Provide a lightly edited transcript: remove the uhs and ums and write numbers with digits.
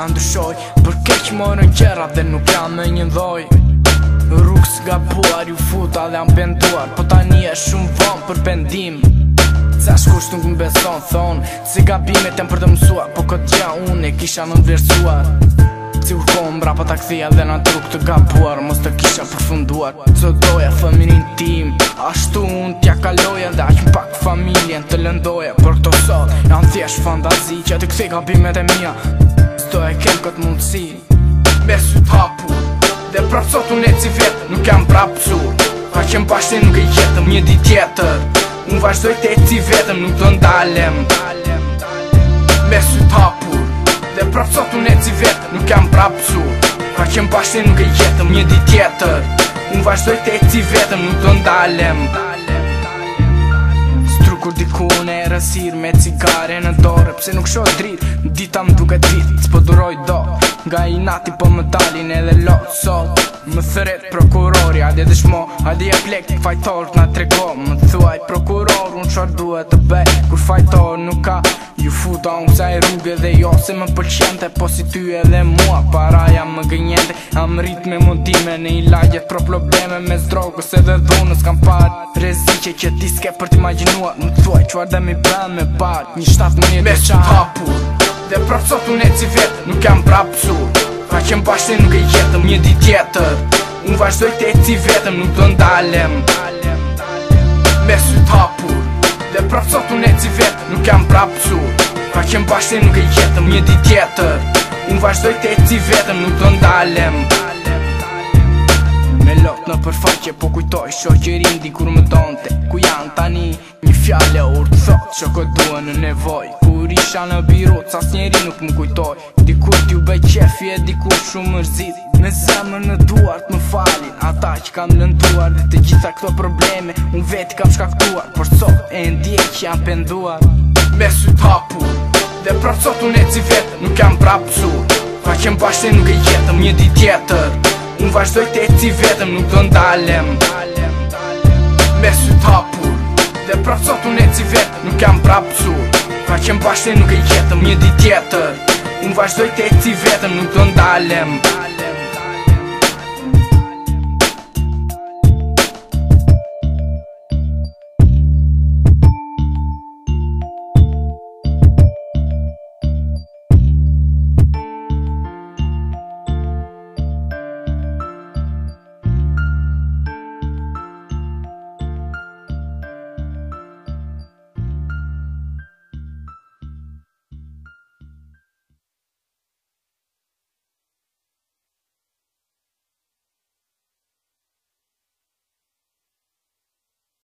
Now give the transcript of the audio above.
kisha ndryshoj, për keq morën gjera dhe nuk jam me një dhoj. Rrugë s'gabuar, ju futa dhe jam penduar, po tani e shumë vonë për pendim. Ca shkush nuk më beson, thonë si gabimet jem për të mësuar, po këtë gjë unë e kisha më vlerësuar. Si urkohëm mbrapa ta kthija dhe na truk të gabuar, mos të kisha përfunduar. Co doja fëminin tim, ashtu unë t'ja kaloja dhe aq pak familjen të lëndoja. Por këto sot janë thjesht fantazi që të kthej gabimet e mia, s'do e kem këtë mundësi. Me syt hapur dhe prap sot unë eci vetë, nuk jam prap sur, ka qen bashkë nuk e jetëm një ditë tjetër. Unë vazhdoj të eci vetëm, nuk do ndalem. Me syt hapur dhe prap sot unë eci vetë, nuk jam prap sur, ka qen bashkë nuk e jetëm një ditë tjetër. Unë vazhdoj të eci vetëm, nuk do ndalem. Strukur diku në e rësir me cigare në dorë, pse nuk shoh drit, dita më duke dit, s'po duroj do. Nga i nati po më dalin edhe lot sot. Më thret prokurori, adje dëshmo, adje e plek fajtor t'na trego. Më thuaj prokuror, unë qar duhet të bej, kur fajtor nuk ka. Ju futa unë kësaj rrugë dhe jo se më pëlqente, po si ty edhe mua paraja më gënjente. Am rrit me mundime në i lagjet pro probleme me zdrogës edhe dhunës kam par rezike që ti s'ke për t'imaginua. Më thuaj qar dhe mi bën me par një 17 me syt hapur dhe prap sot unë eci vetë, nuk jam prap sur, ka qen bashkë nuk e jetëm një ditë tjetër. Unë vazhdoj të eci vetëm, nuk do ndalem. Me syt hapur dhe prap sot unë eci vetë, nuk jam prap sur, ka qen bashkë nuk e jetëm një ditë tjetër. Unë vazhdoj të eci vetëm, nuk do ndalem. Me lot në përfaqe po kujtoj shoqerin di kur më donte, ku janë tani një fjale urtë thot që ko duhen në nevoj. Kur isha në biro cas njeri nuk më kujtoj, dikur t'ju bej qefi e dikur shumë mërzit. Me zemër në duart më falin ata që kam lënduar, dhe të gjitha këto probleme unë veti kam shkaktuar, por sot e ndjek që jam penduar. Me syt hapur dhe prap sot unë eci vetë, nuk jam prap sur, ka qen bashkë nuk e jetëm një ditë tjetër. Unë vazhdoj të eci vetëm, nuk do ndalem. Me syt hapur dhe prap sot unë eci vetë, nuk jam prap sur, ka qen bashkë nuk e jetëm një ditë tjetër. Unë vazhdoj të eci vetëm, nuk do ndalem.